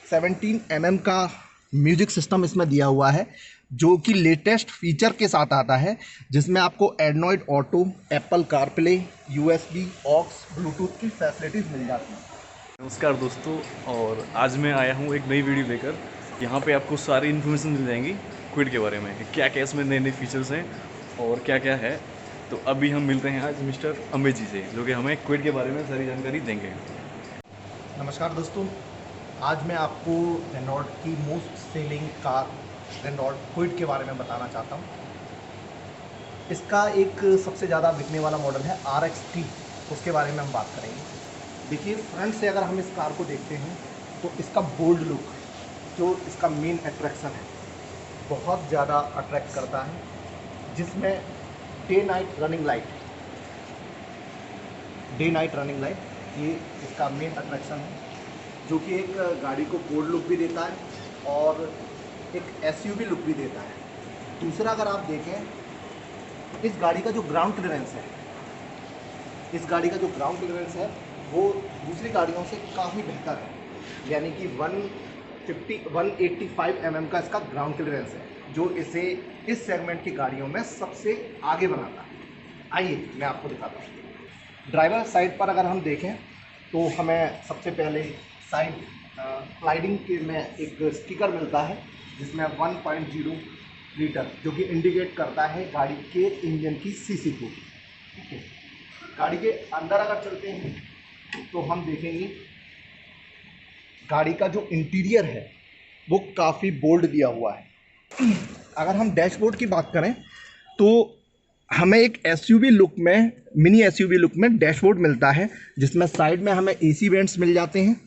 17 mm का music system इसमें दिया हुआ है, जो कि लेटेस्ट फीचर के साथ आता है, जिसमें आपको Android auto, Apple CarPlay, USB, aux, Bluetooth की फैसिलिटीज़ मिल जाती हैं। नमस्कार दोस्तों, और आज मैं आया हूँ एक नई वीडियो लेकर। यहाँ पे आपको सारी इन्फॉर्मेशन मिल जाएंगी क्विड के बारे में, क्या क्या इसमें नए नए फीचर्स हैं और क्या क्या है। तो अभी हम मिलते हैं आज मिस्टर अम्बे जी से, जो कि हमें क्विड के बारे में सारी जानकारी देंगे। नमस्कार दोस्तों, आज मैं आपको रेनॉल्ट की most selling car Renault Kwid के बारे में बताना चाहता हूँ। इसका एक सबसे ज़्यादा बिकने वाला मॉडल है RXT, उसके बारे में हम बात करेंगे। देखिए, फ्रंट से अगर हम इस कार को देखते हैं तो इसका बोल्ड लुक, जो इसका मेन अट्रैक्शन है, बहुत ज़्यादा अट्रैक्ट करता है, जिसमें डे नाइट रनिंग लाइट ये इसका मेन अट्रैक्शन है, जो कि एक गाड़ी को बोल्ड लुक भी देता है और एक SUV लुक भी देता है। दूसरा, अगर आप देखें, इस गाड़ी का जो ग्राउंड क्लियरेंस है वो दूसरी गाड़ियों से काफ़ी बेहतर है। यानी कि 185 mm का इसका ग्राउंड क्लियरेंस है, जो इसे इस सेगमेंट की गाड़ियों में सबसे आगे बनाता है। आइए मैं आपको दिखाता हूँ। ड्राइवर साइड पर अगर हम देखें तो हमें सबसे पहले साइड स्लाइडिंग के में एक स्टिकर मिलता है, जिसमें 1.0 लीटर, जो कि इंडिकेट करता है गाड़ी के इंजन की सीसी को। ठीक है, गाड़ी के अंदर अगर चलते हैं तो हम देखेंगे गाड़ी का जो इंटीरियर है वो काफ़ी बोल्ड दिया हुआ है। अगर हम डैशबोर्ड की बात करें तो हमें एक SUV लुक में, मिनी SUV लुक में डैशबोर्ड मिलता है, जिसमें साइड में हमें AC वेंट्स मिल जाते हैं।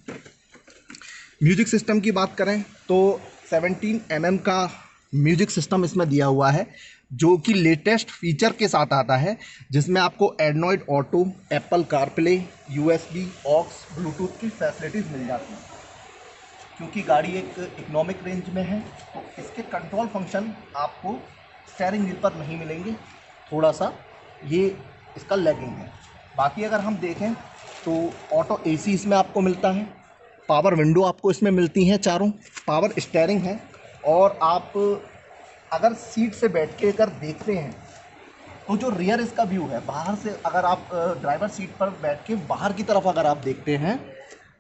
म्यूजिक सिस्टम की बात करें तो 17 mm का म्यूजिक सिस्टम इसमें दिया हुआ है, जो कि लेटेस्ट फीचर के साथ आता है, जिसमें आपको Android auto, Apple CarPlay, USB, aux, Bluetooth की फैसिलिटीज़ मिल जाती हैं। क्योंकि गाड़ी एक इकोनॉमिक रेंज में है तो इसके कंट्रोल फंक्शन आपको स्टीयरिंग व्हील पर नहीं मिलेंगे, थोड़ा सा ये इसका लैगिंग है। बाकी अगर हम देखें तो ऑटो AC इसमें आपको मिलता है, पावर विंडो आपको इसमें मिलती हैं चारों, पावर स्टीयरिंग है। और आप अगर सीट से बैठ के अगर देखते हैं तो जो रियर इसका व्यू है, बाहर से अगर आप ड्राइवर सीट पर बैठ के बाहर की तरफ अगर आप देखते हैं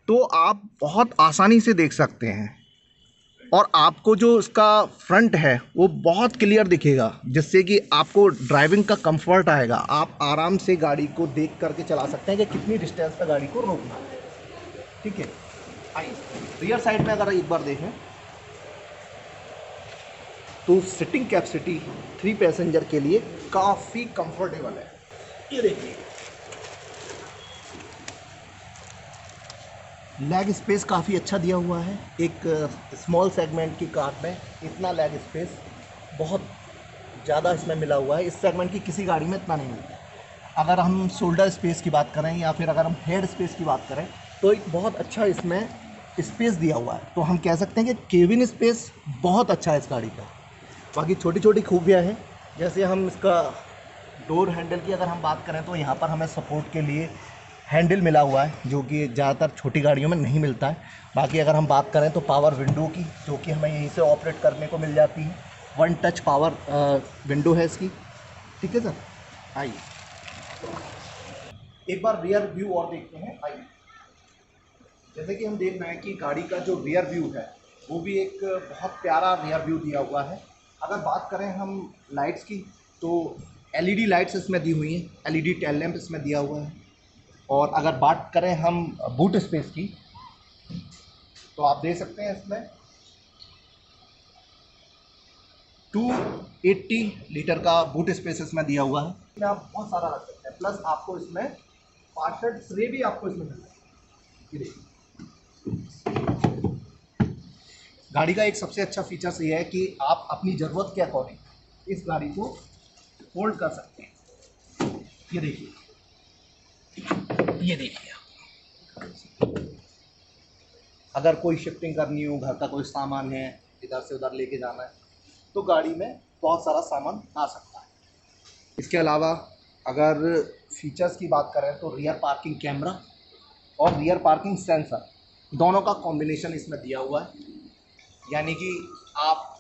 तो आप बहुत आसानी से देख सकते हैं, और आपको जो इसका फ्रंट है वो बहुत क्लियर दिखेगा, जिससे कि आपको ड्राइविंग का कंफर्ट आएगा। आप आराम से गाड़ी को देख करके चला सकते हैं कि कितनी डिस्टेंस पे गाड़ी को रोकना है। ठीक है, आइए रियर साइड में अगर एक बार देखें तो सिटिंग कैपेसिटी 3 पैसेंजर के लिए काफ़ी कंफर्टेबल है। ये देखिए, लेग स्पेस काफ़ी अच्छा दिया हुआ है। एक स्मॉल सेगमेंट की कार में इतना लेग स्पेस बहुत ज़्यादा इसमें मिला हुआ है, इस सेगमेंट की किसी गाड़ी में इतना नहीं मिलता है। अगर हम शोल्डर स्पेस की बात करें या फिर अगर हम हेड स्पेस की बात करें तो एक बहुत अच्छा इसमें स्पेस दिया हुआ है। तो हम कह सकते हैं कि केबिन स्पेस बहुत अच्छा है इस गाड़ी का। बाकी छोटी छोटी खूबियाँ हैं, जैसे हम इसका डोर हैंडल की अगर हम बात करें तो यहाँ पर हमें सपोर्ट के लिए हैंडल मिला हुआ है, जो कि ज़्यादातर छोटी गाड़ियों में नहीं मिलता है। बाकी अगर हम बात करें तो पावर विंडो की, जो कि हमें यहीं से ऑपरेट करने को मिल जाती है। 1 टच पावर विंडो है इसकी। ठीक है सर, आइए एक बार रियर व्यू और देखते हैं। आइए, जैसे कि हम देख रहे हैं कि गाड़ी का जो रियर व्यू है वो भी एक बहुत प्यारा रियर व्यू दिया हुआ है। अगर बात करें हम लाइट्स की तो LED लाइट्स इसमें दी हुई हैं, LED टेल लैंप इसमें दिया हुआ है। और अगर बात करें हम बूट स्पेस की तो आप देख सकते हैं इसमें 280 लीटर का बूट स्पेस इसमें दिया हुआ है। इसमें आप बहुत सारा रख सकते हैं, प्लस आपको इसमें पार्सेल ट्रे भी आपको इसमें मिलता है। ये देखिए, गाड़ी का एक सबसे अच्छा फीचर्स ये है कि आप अपनी ज़रूरत के अकॉर्डिंग इस गाड़ी को होल्ड कर सकते हैं। ये देखिए, ये देखिए, अगर कोई शिफ्टिंग करनी हो, घर का कोई सामान है इधर से उधर लेके जाना है, तो गाड़ी में बहुत सारा सामान आ सकता है। इसके अलावा अगर फीचर्स की बात करें तो रियर पार्किंग कैमरा और रियर पार्किंग सेंसर, दोनों का कॉम्बिनेशन इसमें दिया हुआ है, यानी कि आप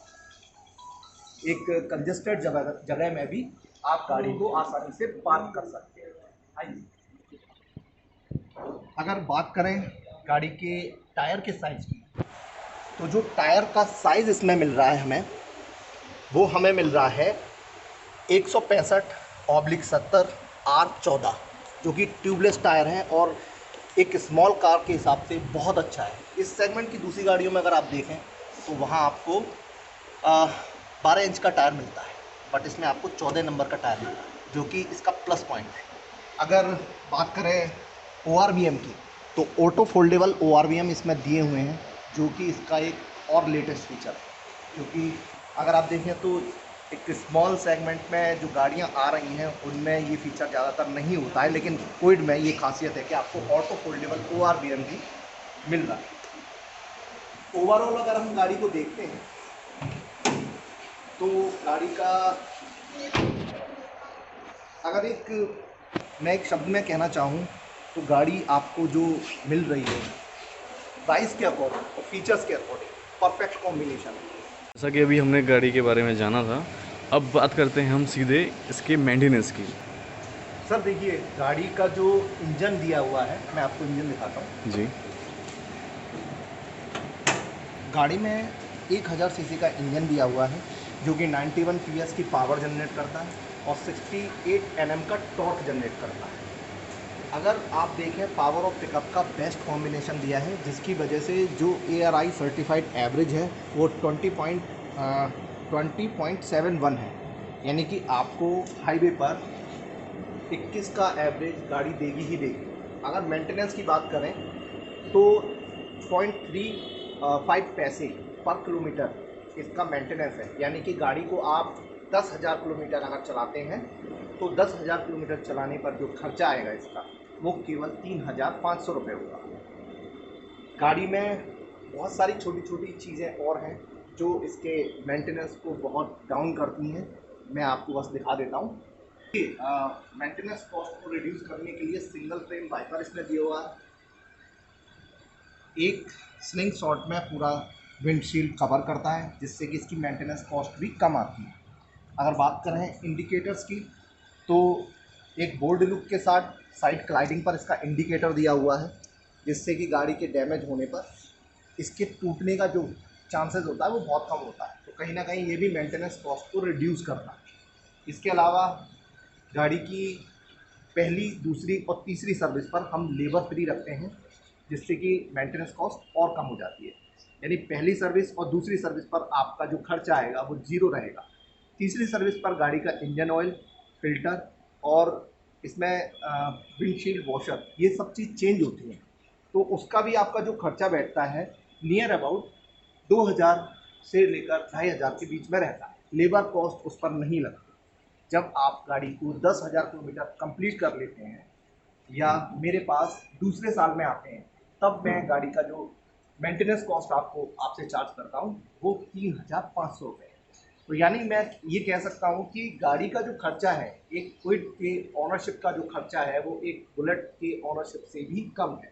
एक कंजेस्टेड जगह जगह में भी आप गाड़ी को आसानी से पार्क कर सकते हैं। आइए, अगर बात करें गाड़ी के टायर के साइज़ की, तो जो टायर का साइज़ इसमें मिल रहा है हमें, वो हमें मिल रहा है 165/70 R14, जो कि ट्यूबलेस टायर है और एक स्मॉल कार के हिसाब से बहुत अच्छा है। इस सेगमेंट की दूसरी गाड़ियों में अगर आप देखें तो वहाँ आपको 12 इंच का टायर मिलता है, बट इसमें आपको 14 नंबर का टायर मिलता है, जो कि इसका प्लस पॉइंट है। अगर बात करें ORVM की, तो ऑटो फोल्डेबल ORVM इसमें दिए हुए हैं, जो कि इसका एक और लेटेस्ट फीचर है। क्योंकि अगर आप देखें तो एक स्मॉल सेगमेंट में जो गाड़ियां आ रही हैं उनमें ये फीचर ज़्यादातर नहीं होता है, लेकिन क्विड में ये खासियत है कि आपको ऑटो फोल्डेबल ORVM भी मिल रहा है। ओवरऑल अगर हम गाड़ी को देखते हैं तो गाड़ी का, अगर मैं एक शब्द में कहना चाहूँ तो गाड़ी आपको जो मिल रही है प्राइस के अकॉर्डिंग और फीचर्स के अकॉर्डिंग परफेक्ट कॉम्बिनेशन है। जैसा कि अभी हमने गाड़ी के बारे में जाना था, अब बात करते हैं हम सीधे इसके मेंटेनेंस की। सर देखिए, गाड़ी का जो इंजन दिया हुआ है, मैं आपको इंजन दिखाता हूँ जी। गाड़ी में 1000 सीसी का इंजन दिया हुआ है, जो कि 91 PS की पावर जनरेट करता है और 68 Nm का टॉर्क जनरेट करता है। अगर आप देखें, पावर और पिकअप का बेस्ट कॉम्बिनेशन दिया है, जिसकी वजह से जो ARI सर्टिफाइड एवरेज है वो 20.71 है, यानी कि आपको हाईवे पर 21 का एवरेज गाड़ी देगी ही देगी। अगर मेंटेनेंस की बात करें तो 0.35 पैसे पर किलोमीटर इसका मेंटेनेंस है, यानी कि गाड़ी को आप 10,000 किलोमीटर अगर चलाते हैं तो 10,000 किलोमीटर चलाने पर जो खर्चा आएगा इसका, वो केवल 3,500 रुपये होगा। गाड़ी में बहुत सारी छोटी छोटी चीज़ें और हैं जो इसके मेंटेनेंस को बहुत डाउन करती हैं, मैं आपको बस दिखा देता हूँ। मेंटेनेंस कॉस्ट को रिड्यूस करने के लिए सिंगल फ्रेम वाइपर इसमें दिया हुआ है, एक स्लिंग शॉट में पूरा विंडशील्ड कवर करता है, जिससे कि इसकी मेंटेनेंस कॉस्ट भी कम आती है। अगर बात करें इंडिकेटर्स की, तो एक बोल्ड लुक के साथ साइड क्लाइडिंग पर इसका इंडिकेटर दिया हुआ है, जिससे कि गाड़ी के डैमेज होने पर इसके टूटने का जो चांसेस होता है वो बहुत कम होता है। तो कहीं ना कहीं ये भी मेंटेनेंस कॉस्ट को रिड्यूस करता है। इसके अलावा गाड़ी की पहली, दूसरी और तीसरी सर्विस पर हम लेबर फ्री रखते हैं, जिससे कि मेंटेनेंस कॉस्ट और कम हो जाती है। यानी पहली सर्विस और दूसरी सर्विस पर आपका जो खर्चा आएगा वो 0 रहेगा। तीसरी सर्विस पर गाड़ी का इंजन ऑयल, फिल्टर और इसमें विंडशील्ड वॉशर, ये सब चीज़ चेंज होती हैं, तो उसका भी आपका जो खर्चा बैठता है नियर अबाउट 2,000 से लेकर 2,500 के बीच में रहता है। लेबर कॉस्ट उस पर नहीं लगती। जब आप गाड़ी को 10,000 किलोमीटर कंप्लीट कर लेते हैं या मेरे पास दूसरे साल में आते हैं, तब मैं गाड़ी का जो मेंटेनेंस कॉस्ट आपसे चार्ज करता हूँ वो 3,500 रुपये है। तो यानी मैं ये कह सकता हूँ कि गाड़ी का जो खर्चा है, एक क्विड के ऑनरशिप का जो खर्चा है, वो एक बुलेट के ऑनरशिप से भी कम है।